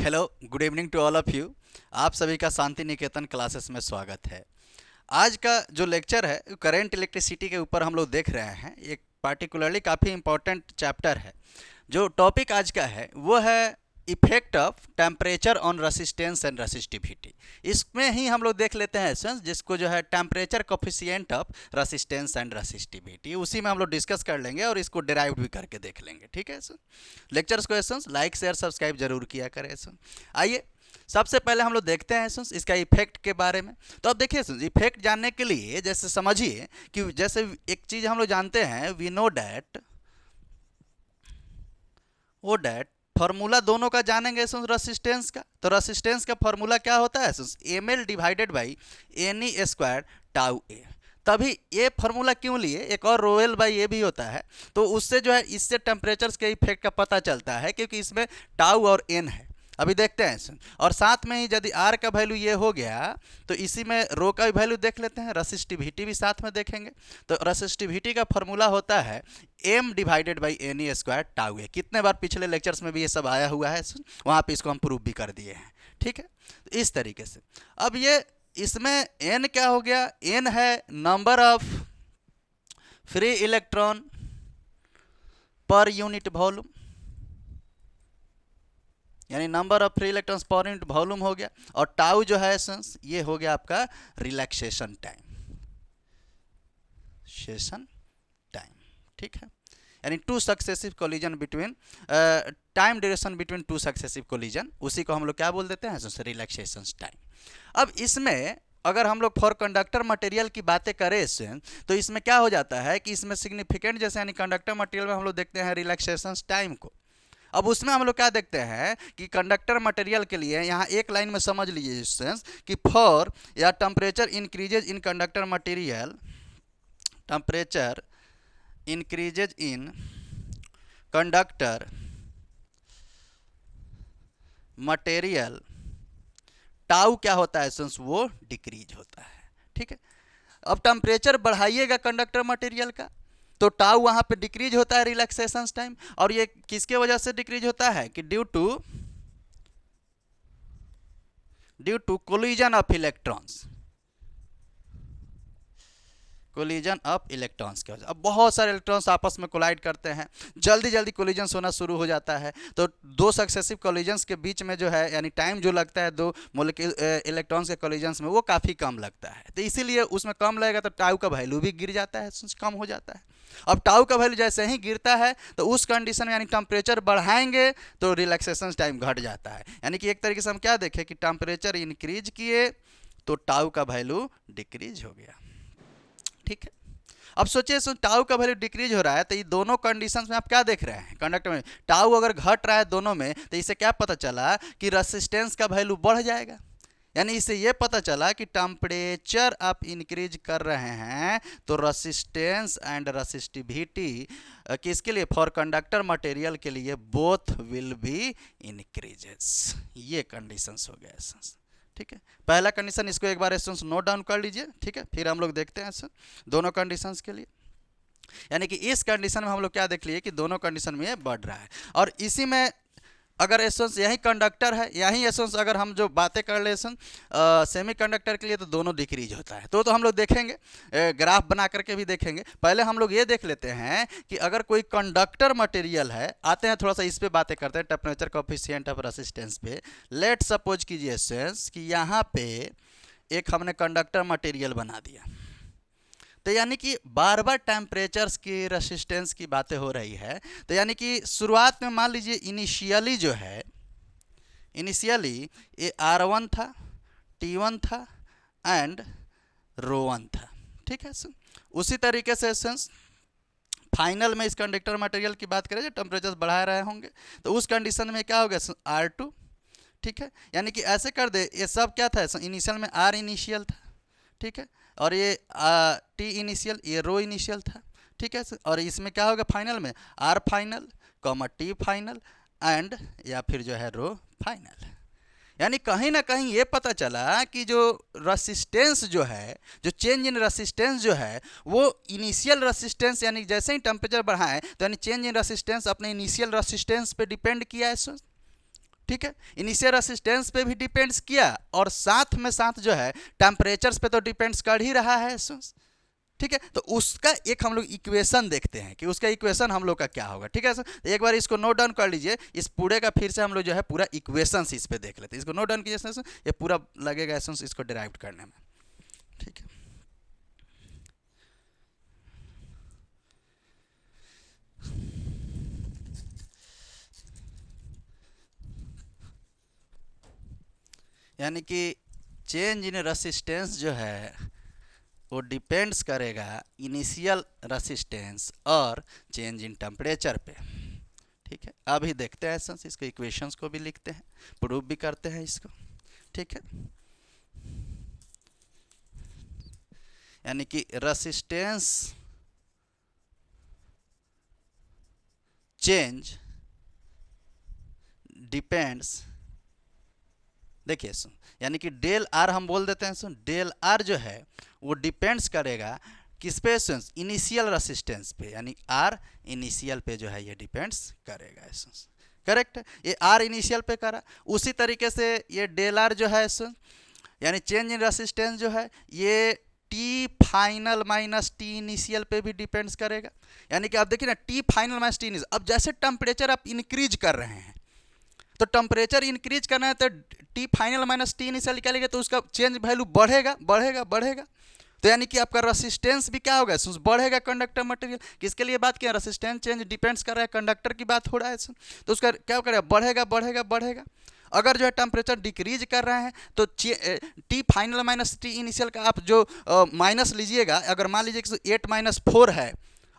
Hello, good evening to all of you. आप सभी का शांति निकेतन क्लासेस में स्वागत है। आज का जो लेक्चर है करंट इलेक्ट्रिसिटी के ऊपर हम लोग देख रहे हैं। एक पार्टिकुलरली काफ़ी इंपॉर्टेंट चैप्टर है। जो टॉपिक आज का है वो है effect of temperature on resistance and resistivity. इसमें ही हम लोग देख लेते हैं सेंस जिसको जो है temperature coefficient of resistance and resistivity, उसी में हम लोग डिस्कस कर लेंगे और इसको डिराइव भी करके देख लेंगे। ठीक है सर, लेक्चर्स को एसेंस लाइक शेयर सब्सक्राइब जरूर किया करें एसेंस। आइए सबसे पहले हम लोग देखते हैं एसेंस इसका इफेक्ट के बारे में। तो अब देखिए एसेंस इफेक्ट जानने के लिए जैसे समझिए कि जैसे एक चीज़ हम लोग जानते हैं, वी नो डैट फार्मूला दोनों का जानेंगे रेसिस्टेंस का। तो रेसिस्टेंस का फार्मूला क्या होता है M L divided by N E square tau A. तभी ये फार्मूला क्यों लिए, एक और रोएल बाई ए भी होता है, तो उससे जो है इससे टेम्परेचर्स के इफेक्ट का पता चलता है क्योंकि इसमें टाउ और एन है। अभी देखते हैं और साथ में ही यदि आर का वैल्यू ये हो गया तो इसी में रो का भी वैल्यू देख लेते हैं, रेसिस्टिविटी भी साथ में देखेंगे। तो रेसिस्टिविटी का फॉर्मूला होता है M divided by N E square tau A. कितने बार पिछले लेक्चर्स में भी ये सब आया हुआ है, वहाँ पे इसको हम प्रूव भी कर दिए हैं। ठीक है, तो इस तरीके से अब ये इसमें एन क्या हो गया, एन है number of free electron per unit volume, यानी number of free electrons per unit volume हो गया। और टाउ जो है सेंस ये हो गया आपका रिलैक्सेशन टाइम, सेशन टाइम। ठीक है, यानी two successive collision between time duration between two successive collision, उसी को हम लोग क्या बोल देते हैं रिलैक्सेशन टाइम। अब इसमें अगर हम लोग फॉर कंडक्टर मटेरियल की बातें करें तो इसमें क्या हो जाता है कि इसमें सिग्निफिकेंट जैसे यानी कंडक्टर मटेरियल में हम लोग देखते हैं रिलैक्सेशन टाइम को। अब उसमें हम लोग क्या देखते हैं कि कंडक्टर मटेरियल के लिए यहाँ एक लाइन में समझ लीजिए सेंस कि फॉर या टेम्परेचर इंक्रीजेज इन कंडक्टर मटेरियल, टेम्परेचर इंक्रीजेज इन कंडक्टर मटेरियल, टाउ क्या होता है सेंस वो डिक्रीज होता है। ठीक है, अब टेम्परेचर बढ़ाइएगा कंडक्टर मटेरियल का तो टाउ वहाँ पे डिक्रीज होता है रिलैक्सेशन टाइम। और ये किसके वजह से डिक्रीज होता है कि due to collision of electrons, collision of electrons की वजह। अब बहुत सारे इलेक्ट्रॉन्स आपस में कोलाइड करते हैं, जल्दी जल्दी कोलिजन्स होना शुरू हो जाता है। तो दो सक्सेसिव कोलिजन्स के बीच में जो है यानी टाइम जो लगता है दो मोलिक्यूल इलेक्ट्रॉन्स के कोलिजन्स में वो काफ़ी कम लगता है। तो इसीलिए उसमें कम लगेगा तो टाउ का वैल्यू भी गिर जाता है, कम हो जाता है। अब टाउ का वैल्यू जैसे ही गिरता है तो उस कंडीशन में यानी टेम्परेचर बढ़ाएंगे तो रिलैक्सेशन टाइम घट जाता है। यानी कि एक तरीके से हम क्या देखें कि टेम्परेचर इंक्रीज किए तो टाउ का वैल्यू डिक्रीज हो गया। ठीक है, अब सोचिए टाउ का वैल्यू डिक्रीज हो रहा है तो ये दोनों कंडीशंस में आप क्या देख रहे हैं, कंडक्टर में टाउ अगर घट रहा है दोनों में तो इससे क्या पता चला कि रेसिस्टेंस का वैल्यू बढ़ जाएगा। यानी इससे ये पता चला कि टेम्परेचर आप इंक्रीज कर रहे हैं तो रेसिस्टेंस एंड रेसिस्टिविटी किसके लिए, फॉर कंडक्टर मटेरियल के लिए बोथ विल बी इंक्रीजेस। ये कंडीशंस हो गया। ठीक है, पहला कंडीशन इसको एक बार एसेंस नोट डाउन कर लीजिए। ठीक है, फिर हम लोग देखते हैं दोनों कंडीशंस के लिए। यानी कि इस कंडीशन में हम लोग क्या देख लिए कि दोनों कंडीशन में ये बढ़ रहा है। और इसी में अगर एसेंस यही कंडक्टर है, यही एसेंस अगर हम जो बातें कर ले सेमी कंडक्टर के लिए तो दोनों डिक्रीज होता है। तो हम लोग देखेंगे, ग्राफ बना करके भी देखेंगे। पहले हम लोग ये देख लेते हैं कि अगर कोई कंडक्टर मटेरियल है, आते हैं थोड़ा सा इस पे बातें करते हैं टेम्परेचर कोफिशिएंट ऑफ रेसिस्टेंस पे। लेट सपोज कीजिए एसेंस कि यहाँ पे एक हमने कंडक्टर मटेरियल बना दिया, तो यानी कि बार बार टेम्परेचर्स की रेसिस्टेंस की बातें हो रही है। तो यानी कि शुरुआत में मान लीजिए इनिशियली जो है, इनिशियली ये R1 था, T1 था एंड ρ1 था। ठीक है, उसी तरीके से सेंस फाइनल में इस कंडक्टर मटेरियल की बात करें जो टेम्परेचर बढ़ा रहे होंगे तो उस कंडीशन में क्या होगा R2। ठीक है, यानी कि ऐसे कर दे, ये सब क्या था इनिशियल में R इनिशियल था। ठीक है, और ये टी इनिशियल, ये रो इनिशियल था। ठीक है, और इसमें क्या होगा फाइनल में R final comma T final and या फिर जो है रो फाइनल। यानी कहीं ना कहीं ये पता चला कि जो रेसिस्टेंस जो है, जो चेंज इन रेसिस्टेंस जो है वो इनिशियल रेसिस्टेंस यानी जैसे ही टेम्परेचर बढ़ाएं तो यानी चेंज इन रेसिस्टेंस अपने इनिशियल रेसिस्टेंस पे डिपेंड किया है। ठीक है, इनिशियल रेसिस्टेंस पे भी डिपेंड्स किया और साथ में साथ जो है टेम्परेचर्स पे तो डिपेंड्स कर ही रहा है। ठीक है, तो उसका एक हम लोग इक्वेशन देखते हैं कि उसका इक्वेशन हम लोग का क्या होगा। ठीक है सर, तो एक बार इसको नोट डाउन कर लीजिए, इस पूरे का फिर से हम लोग जो है पूरा इक्वेशन इस पे देख लेते हैं। इसको नोट डाउन कीजिए सर, ये पूरा लगेगा इसको डिराइव करने में। ठीक है, यानी कि चेंज इन रेसिस्टेंस जो है वो डिपेंड्स करेगा इनिशियल रेसिस्टेंस और चेंज इन टेम्परेचर पे। ठीक है, अभी देखते हैं सर, इसको इक्वेशंस को भी लिखते हैं, प्रूव भी करते हैं इसको। ठीक है, यानी कि रेसिस्टेंस चेंज डिपेंड्स, देखिए सुन, यानी कि डेल आर हम बोल देते हैं सुन, डेल आर जो है वो डिपेंड्स करेगा किस पे सुन, इनिशियल रेसिस्टेंस पे, यानी आर इनिशियल पे जो है ये डिपेंड्स करेगा। करेक्ट, ये आर इनिशियल पे करा, उसी तरीके से ये डेल आर जो है सुन, यानी चेंज इन रेसिस्टेंस जो है ये T final minus T initial पे भी डिपेंड्स करेगा। यानी कि आप देखिए ना, T final minus T initial, अब जैसे टेम्परेचर आप इंक्रीज कर रहे हैं तो टेम्परेचर इंक्रीज करना है तो T final minus T initial निकालेंगे तो उसका चेंज वैल्यू बढ़ेगा बढ़ेगा बढ़ेगा। तो यानी कि आपका रेसिस्टेंस भी क्या होगा, बढ़ेगा कंडक्टर मटेरियल। किसके लिए बात किया, रेसिस्टेंस चेंज डिपेंड्स कर रहा है, कंडक्टर की बात हो रहा है, तो उसका क्या करेगा, बढ़ेगा बढ़ेगा बढ़ेगा। अगर जो है टेम्परेचर डिक्रीज कर रहे हैं तो T final minus T initial का आप जो माइनस लीजिएगा, अगर मान लीजिए कि 8-4 है,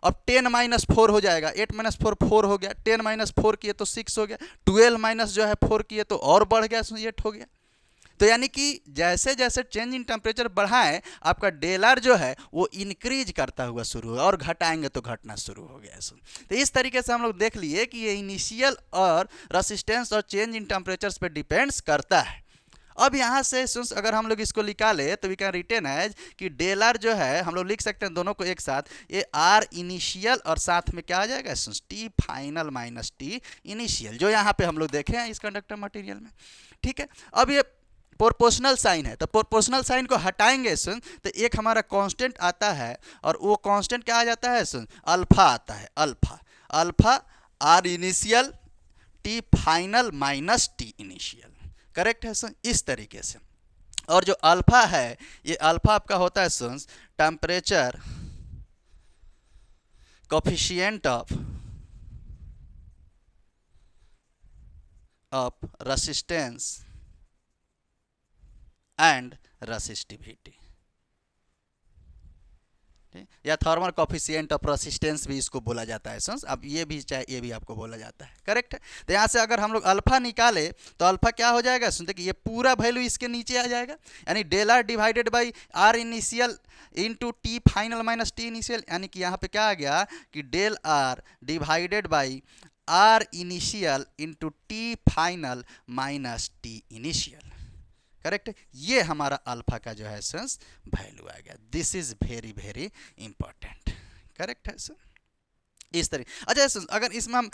अब 10-4 हो जाएगा, 8-4 4 हो गया, 10-4 किए तो 6 हो गया, 12 माइनस जो है 4 किए तो और बढ़ गया, 8 हो गया। तो यानी कि जैसे जैसे चेंज इन टेम्परेचर बढ़ाएं आपका डेल आर जो है वो इंक्रीज करता हुआ शुरू हुआ और घटाएंगे तो घटना शुरू हो गया। तो इस तरीके से हम लोग देख लिए कि ये इनिशियल और रेसिस्टेंस और चेंज इन टेम्परेचर्स पे डिपेंड्स करता है। अब यहाँ से अगर हम लोग इसको निकाले तो वी कैन रिटेन एज कि डेल आर जो है हम लोग लिख सकते हैं दोनों को एक साथ, ये आर इनिशियल और साथ में क्या आ जाएगा, T final minus T initial, जो यहाँ पे हम लोग देखे हैं इस कंडक्टर मटेरियल में। ठीक है, अब ये प्रोपोर्शनल साइन है तो प्रोपोर्शनल साइन को हटाएंगे तो एक हमारा कांस्टेंट आता है और वो कांस्टेंट क्या आ जाता है, अल्फा आता है, alpha alpha R initial T final minus T initial. Correct है इस तरीके से। और जो अल्फा है ये अल्फा आपका होता है temperature coefficient of resistance and resistivity, या थर्मल कोफिशिएंट ऑफ रेसिस्टेंस भी इसको बोला जाता है अब ये भी चाहे ये भी आपको बोला जाता है। करेक्ट है, तो यहाँ से अगर हम लोग अल्फा निकाले तो अल्फा क्या हो जाएगा, देखिए ये पूरा वैल्यू इसके नीचे आ जाएगा, यानी del R divided by R initial into T final minus T initial, यानी कि यहाँ पे क्या आ गया कि del R divided by R initial into T final minus T initial. Correct, ये हमारा अल्फा का जो है वैल्यू आ गया। This is very very important. Correct है सर, इस तरीके। अच्छा अगर इसमें हम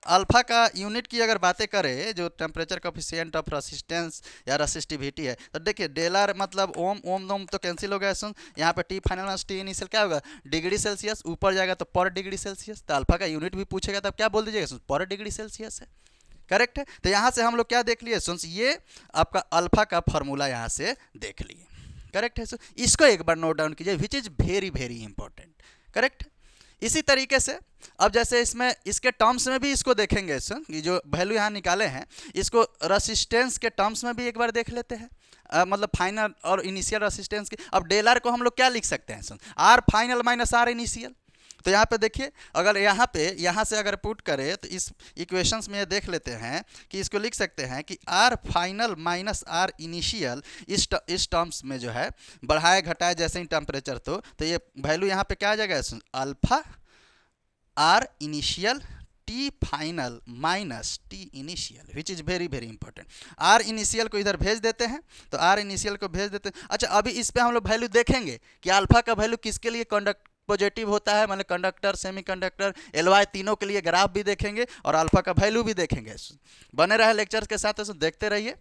अल्फा का यूनिट की अगर बातें करें, जो टेम्परेचर कोफिशिएंट ऑफ रेसिस्टेंस या रेसिस्टिविटी है, तो देखिए डेल आर मतलब ओम ओम ओम तो कैंसिल हो गया यहाँ पे T final minus T initial क्या होगा, डिग्री सेल्सियस, ऊपर जाएगा तो पर डिग्री सेल्सियस, तो अल्फा का यूनिट भी पूछेगा तब क्या बोल दीजिएगा, पर डिग्री सेल्सियस है। करेक्ट है, तो यहाँ से हम लोग क्या देख लिए ये आपका अल्फा का फॉर्मूला यहाँ से देख लिए। करेक्ट है, इसको एक बार नोट डाउन कीजिए, which is very very important. Correct, इसी तरीके से अब जैसे इसमें इसके टर्म्स में भी इसको देखेंगे कि जो वैल्यू यहाँ निकाले हैं इसको रेसिस्टेंस के टर्म्स में भी एक बार देख लेते हैं, मतलब फाइनल और इनिशियल रेसिस्टेंस के। अब डेल आर को हम लोग क्या लिख सकते हैं, R final minus R initial. तो यहाँ पे देखिए अगर यहाँ से अगर पुट करें तो इस इक्वेशंस में ये देख लेते हैं कि इसको लिख सकते हैं कि R final minus R initial इस टर्म्स में जो है बढ़ाए घटाए जैसे ही टेम्परेचर तो ये वैल्यू यहाँ पे क्या आ जाएगा, alpha R initial T final minus T initial, which is very very important. R initial को इधर भेज देते हैं तो आर इनिशियल को भेज देते हैं। अच्छा अभी इस पे हम लोग वैल्यू देखेंगे कि अल्फा का वैल्यू किसके लिए पॉजिटिव होता है, मतलब कंडक्टर, सेमीकंडक्टर, एलवाई, तीनों के लिए ग्राफ भी देखेंगे और अल्फा का वैल्यू भी देखेंगे। बने रहे लेक्चर के साथ, देखते रहिए,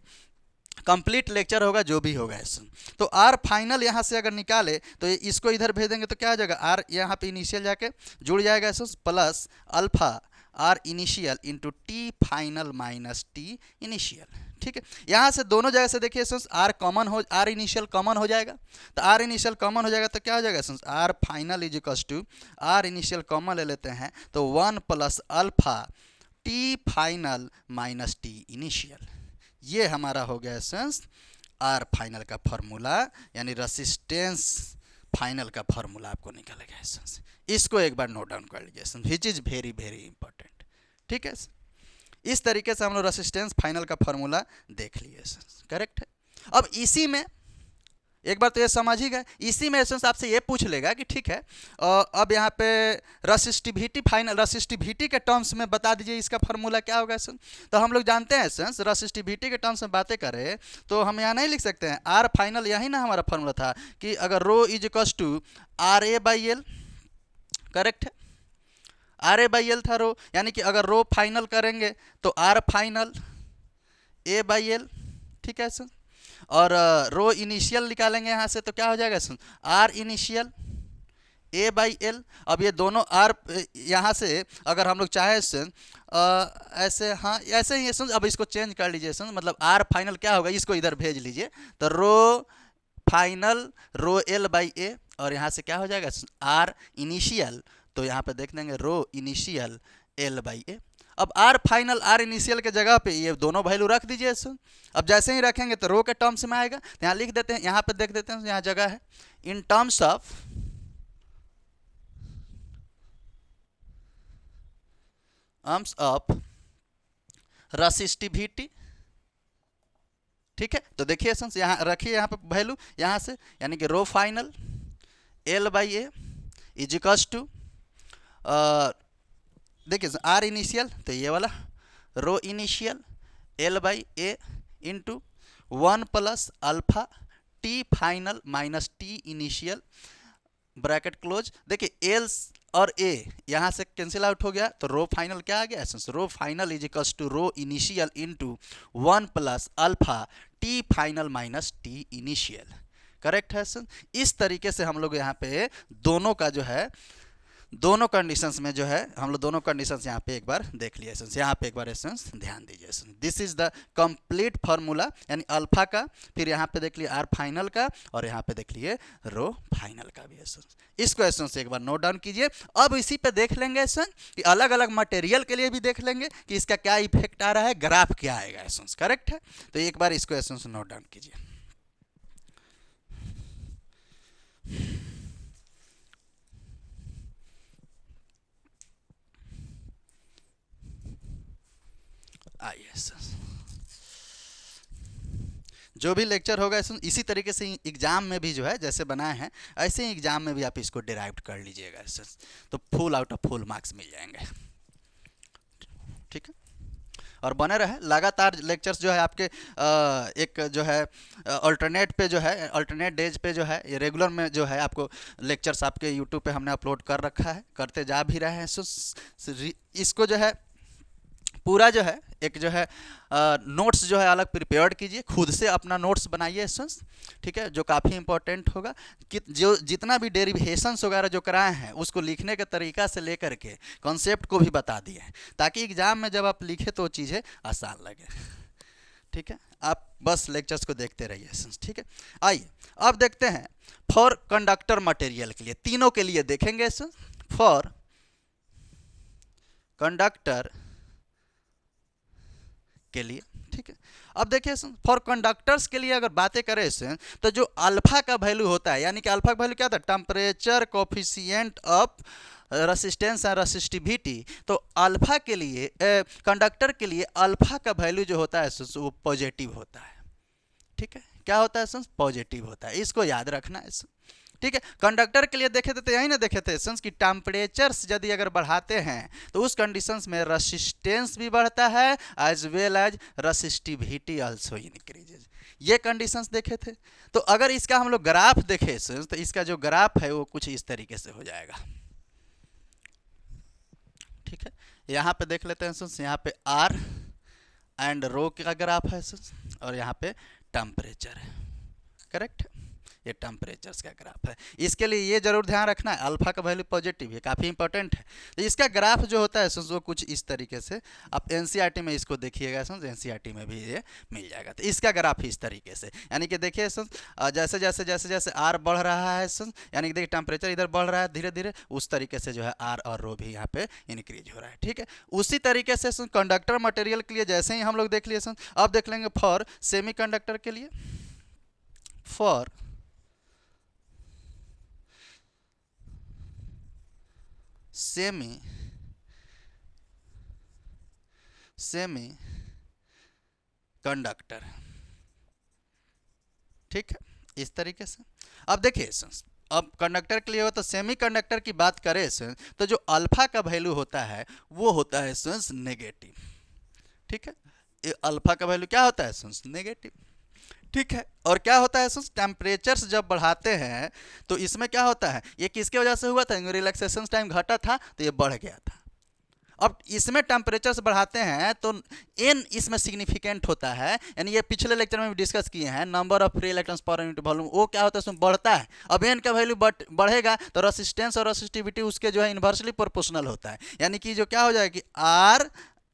कंप्लीट लेक्चर होगा जो भी होगा इसमें। तो आर फाइनल यहाँ से अगर निकाले तो इसको इधर भेज देंगे तो क्या हो जाएगा, आर यहाँ पे इनिशियल जाके जुड़ जाएगा इसमें, plus alpha R initial into T final minus T initial. ठीक है, यहाँ से दोनों जगह से देखिए आर कॉमन हो, आर इनिशियल कॉमन हो जाएगा, तो आर इनिशियल कॉमन हो जाएगा तो क्या हो जाएगा, R final is equals to R initial common ले लेते हैं तो 1 plus alpha T final minus T initial. ये हमारा हो गया सेंस आर फाइनल का फॉर्मूला, यानी रेसिस्टेंस फाइनल का फॉर्मूला आपको निकलेगा सेंस। इसको एक बार नोट डाउन कर लीजिए, विच इज़ वेरी वेरी इंपॉर्टेंट। ठीक है, इस तरीके से हम लोग रेसिस्टेंस फाइनल का फॉर्मूला देख लिए सेंस, करेक्ट है। अब इसी में एक बार तो ये समझ ही गए, इसी में एसेंस आपसे ये पूछ लेगा कि ठीक है अब यहाँ पे रेसिस्टिविटी फाइनल, रेसिस्टिविटी के टर्म्स में बता दीजिए इसका फार्मूला क्या होगा एसेंस। तो हम लोग जानते हैं एसेंस रेसिस्टिविटी के टर्म्स में बातें करें तो हम यहाँ नहीं लिख सकते हैं, आर फाइनल यही ना हमारा फार्मूला था कि अगर rho is equals to R A by L, correct है, आर ए बाई एल था रो, यानी कि अगर रो फाइनल करेंगे तो R final A by L. ठीक है सर, और रो इनिशियल निकालेंगे यहाँ से तो क्या हो जाएगा सुन, R initial A by L. अब ये दोनों आर यहाँ से अगर हम लोग चाहें सुन ऐसे, हाँ ऐसे ही सुन, अब इसको चेंज कर लीजिए सुन, मतलब आर फाइनल क्या होगा, इसको इधर भेज लीजिए तो रो फाइनल रो एल बाई ए, और यहाँ से क्या हो जाएगा सुन, आर इनिशियल, तो यहाँ पे देख देंगे रो इनिशियल एल बाई ए। अब आर फाइनल आर इनिशियल के जगह पे ये दोनों वैल्यू रख दीजिए सुन। अब जैसे ही रखेंगे तो रो के टर्म्स में आएगा, तो यहाँ लिख देते हैं, यहाँ पे देख देते हैं, यहाँ जगह है, इन टर्म्स ऑफ रेसिस्टिविटी। ठीक है, तो देखिए सर यहाँ रखिए, यहाँ पे वैल्यू यहाँ से, यानी कि rho final L by A is equals to, देखिए आर इनिशियल तो ये वाला rho initial L by A into 1 plus alpha T final minus T initial, bracket close. देखिए एल और ए यहाँ से कैंसिल आउट हो गया तो रो फाइनल क्या आ गया, rho final is equals to rho initial into 1 plus alpha T final minus T initial, correct है सर। इस तरीके से हम लोग यहाँ पे दोनों का जो है, दोनों कंडीशंस में जो है हम लोग दोनों कंडीशंस यहाँ पे एक बार देख लिए एसेंस, यहाँ पे एक बार एसेंस ध्यान दीजिए essence. This is the complete formula, यानी अल्फा का, फिर यहाँ पे देख लिए आर फाइनल का, और यहाँ पे देख लिए रो फाइनल का भी एसेंस। इसको एसेंस एक बार नोट डाउन कीजिए। अब इसी पे देख लेंगे एसेंस कि अलग अलग मटेरियल के लिए भी देख लेंगे कि इसका क्या इफेक्ट आ रहा है, ग्राफ क्या आएगा एसेंस, करेक्ट है। तो एक बार इसको एसेंस नोट डाउन कीजिए। आइए जो भी लेक्चर होगा इसी तरीके से एग्जाम में भी जो है जैसे बनाए हैं ऐसे ही एग्जाम में भी आप इसको डिराइव कर लीजिएगा, तो full out of full marks मिल जाएंगे। ठीक है, और बने रहे लगातार लेक्चर्स जो है आपके एक जो है अल्टरनेट पे जो है, अल्टरनेट डेज पे जो है, ये रेगुलर में जो है आपको लेक्चर्स आपके यूट्यूब पे हमने अपलोड कर रखा है, करते जा भी रहे हैं। इसको जो है पूरा जो है एक जो है नोट्स जो है अलग प्रिपेयर्ड कीजिए, खुद से अपना नोट्स बनाइए एसेंस, ठीक है, जो काफ़ी इंपॉर्टेंट होगा कि जो जितना भी डेरिवेशंस वगैरह जो कराए हैं उसको लिखने के तरीका से लेकर के कॉन्सेप्ट को भी बता दिए हैं, ताकि एग्जाम में जब आप लिखे तो चीज़ें आसान लगे। ठीक है, आप बस लेक्चर्स को देखते रहिए एसेंस। ठीक है, आइए अब देखते हैं फॉर कंडक्टर मटेरियल के लिए, तीनों के लिए देखेंगे एसेंस। फॉर कंडक्टर के लिए, ठीक है, अब देखिए फॉर कंडक्टर्स के लिए अगर बातें करें इससे तो जो अल्फा का वैल्यू होता है, यानी कि अल्फा का वैल्यू क्या था, temperature coefficient of resistance and resistivity. तो अल्फा के लिए कंडक्टर के लिए अल्फा का वैल्यू जो होता है वो पॉजिटिव होता है। ठीक है, क्या होता है सर, पॉजिटिव होता है, इसको याद रखना है। ठीक है, कंडक्टर के लिए देखे थे तो यही ना देखे थे सेंस कि टेम्परेचर्स यदि अगर बढ़ाते हैं तो उस कंडीशंस में रेसिस्टेंस भी बढ़ता है as well as resistivity also increases. ये कंडीशंस देखे थे। तो अगर इसका हम लोग ग्राफ देखें तो इसका जो ग्राफ है वो कुछ इस तरीके से हो जाएगा। ठीक है, यहाँ पे देख लेते हैं सुन, यहाँ पे आर एंड रो का ग्राफ है सुन, और यहाँ पे टेम्परेचर है। करेक्ट, ये टेम्परेचर्स का ग्राफ है। इसके लिए ये जरूर ध्यान रखना है अल्फा का वैल्यू पॉजिटिव है, काफ़ी इंपॉर्टेंट है। तो इसका ग्राफ जो होता है वो कुछ इस तरीके से, आप एनसीईआरटी में इसको देखिएगा, एनसीईआरटी में भी ये मिल जाएगा। तो इसका ग्राफ इस तरीके से, यानी कि देखिए जैसे जैसे जैसे जैसे आर बढ़ रहा है यानी कि देखिए टेम्परेचर इधर बढ़ रहा है धीरे धीरे, उस तरीके से जो है आर और रो भी यहाँ पे इंक्रीज हो रहा है। ठीक है, उसी तरीके से कंडक्टर मटेरियल के लिए जैसे ही हम लोग देख लिए अब देख लेंगे फॉर सेमी कंडक्टर के लिए, फॉर सेमी कंडक्टर। ठीक है, इस तरीके से। अब देखिए अब कंडक्टर के लिए हो तो सेमी कंडक्टर की बात करें तो जो अल्फा का वैल्यू होता है वो होता है नेगेटिव। ठीक है, ये अल्फा का वैल्यू क्या होता है नेगेटिव। ठीक है, और क्या होता है टेम्परेचर्स जब बढ़ाते हैं तो इसमें क्या होता है, ये किसके वजह से हुआ था, रिलैक्सेशन टाइम घटा था तो ये बढ़ गया था। अब इसमें टेम्परेचर्स बढ़ाते हैं तो एन इसमें सिग्निफिकेंट होता है, यानी ये पिछले लेक्चर में भी डिस्कस किए हैं, number of free electrons per unit volume, वो क्या होता है उसमें बढ़ता है। अब एन का वैल्यू बढ़ेगा तो रेसिस्टेंस और रेसिस्टिविटी उसके जो है इन्वर्सली प्रोपोर्शनल होता है, यानी कि जो क्या हो जाएगा कि आर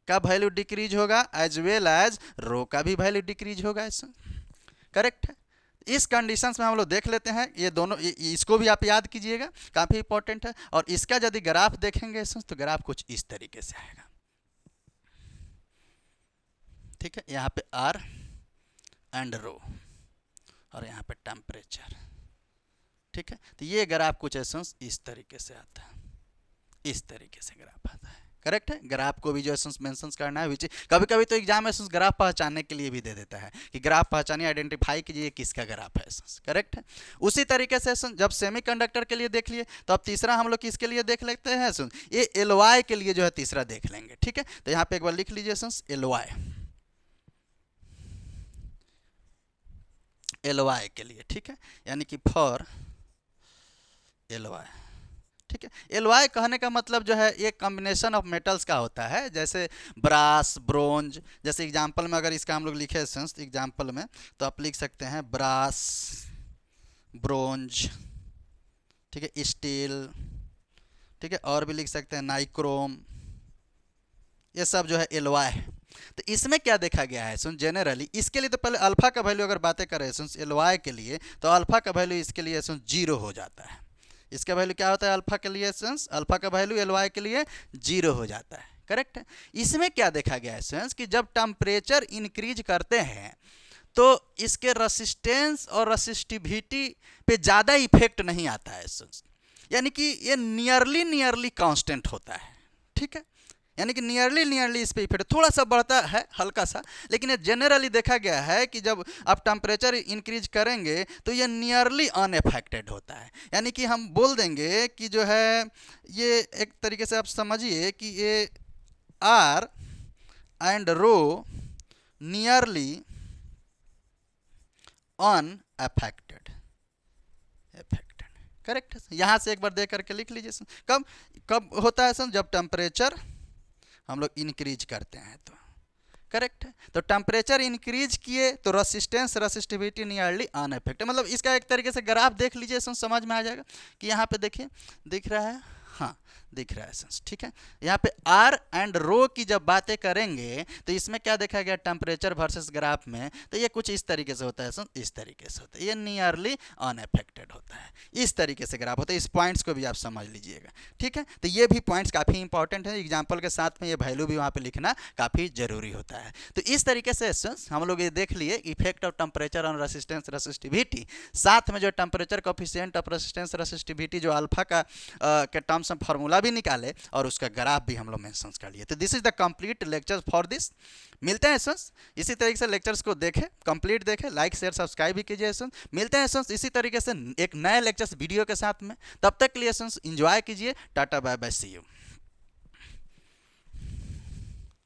का वैल्यू डिक्रीज होगा एज वेल एज रो का भी वैल्यू डिक्रीज होगा इसमें। करेक्ट है, इस कंडीशंस में हम लोग देख लेते हैं ये दोनों, इसको भी आप याद कीजिएगा, काफ़ी इंपॉर्टेंट है। और इसका यदि ग्राफ देखेंगे तो ग्राफ कुछ इस तरीके से आएगा। ठीक है, यहाँ पे आर एंड रो और यहाँ पे टेम्परेचर। ठीक है, तो ये ग्राफ कुछ ऐसा इस तरीके से आता है, इस तरीके से ग्राफ आता है। करेक्ट है, ग्राफ को भी जो है मेंशन करना है, विच कभी कभी तो एग्जाम में ग्राफ पहचानने के लिए भी दे देता है कि ग्राफ पहचानिए, आइडेंटिफाई कीजिए किसका ग्राफ है। करेक्ट है, उसी तरीके से जब सेमीकंडक्टर के लिए देख लिए तो अब तीसरा हम लोग किसके लिए देख लेते हैं ये एलवाई के लिए जो है तीसरा देख लेंगे। ठीक है, तो यहाँ पे एक बार लिख लीजिए एलवाई के लिए। ठीक है, यानी कि फॉर एलवाई। ठीक है, एलवाई कहने का मतलब जो है ये कॉम्बिनेशन ऑफ मेटल्स का होता है, जैसे ब्रास, ब्रोंज, जैसे एग्जांपल में अगर इसका हम लोग लिखे एग्जांपल में तो आप लिख सकते हैं ब्रास, ब्रोंज, ठीक है, स्टील, ठीक है, और भी लिख सकते हैं नाइक्रोम, ये सब जो है एलवाई है। तो इसमें क्या देखा गया है जनरली, इसके लिए तो पहले अल्फा का वैल्यू अगर बातें करें एलवाई के लिए तो अल्फा का वैल्यू इसके लिए 0 हो जाता है। इसका वैल्यू क्या होता है अल्फा के लिए, अल्फा का वैल्यू एलवाई के लिए 0 हो जाता है। करेक्ट है, इसमें क्या देखा गया है कि जब टेम्परेचर इंक्रीज करते हैं तो इसके रेसिस्टेंस और रेसिस्टिविटी पे ज़्यादा इफेक्ट नहीं आता है, यानी कि ये नियरली कांस्टेंट होता है। ठीक है, यानी कि नियरली इस पे इफेक्ट थोड़ा सा बढ़ता है, हल्का सा, लेकिन ये जनरली देखा गया है कि जब आप टेम्परेचर इंक्रीज करेंगे तो ये नियरली अनएफेक्टेड होता है। यानी कि हम बोल देंगे कि जो है ये एक तरीके से आप समझिए कि ये R and rho nearly unaffected. Correct है, यहाँ से एक बार देख करके लिख लीजिए कब होता है जब टेम्परेचर हम लोग इंक्रीज करते हैं तो। करेक्ट है, तो टेम्परेचर इंक्रीज किए तो रेसिस्टेंस रेसिस्टिविटी नियरली अनएफेक्टेड, मतलब इसका एक तरीके से ग्राफ देख लीजिए समझ में आ जाएगा कि यहाँ पे देखिए दिख रहा है, हाँ दिख रहा है। ठीक है, यहाँ पे आर एंड रो की जब बातें करेंगे तो इसमें क्या देखा गया टेम्परेचर वर्सेस ग्राफ में, तो ये कुछ इस तरीके से होता है, इस तरीके से होता है, ये नियरली अनएफेक्टेड होता है, इस तरीके से ग्राफ होता है। इस पॉइंट्स को भी आप समझ लीजिएगा। ठीक है, तो ये भी पॉइंट्स काफ़ी इंपॉर्टेंट है, एग्जाम्पल के साथ में ये वैल्यू भी वहाँ पे लिखना काफ़ी जरूरी होता है। तो इस तरीके से हम लोग ये देख लिए effect of temperature on resistance resistivity, साथ में जो temperature coefficient of resistance resistivity जो अल्फा का के टर्म्स में फार्मूला भी निकाले और उसका ग्राफ भी हम लोग मेंशन कर लिए। तो this is the complete lecture for this. मिलते हैं इसी तरीके से लेक्चर्स को देखें, कंप्लीट देखें, लाइक शेयर सब्सक्राइब भी कीजिए। मिलते हैं इसी तरीके से एक नए लेक्चर्स वीडियो के साथ में, तब तक के लिए एंजॉय कीजिए। Tata bye bye, see you.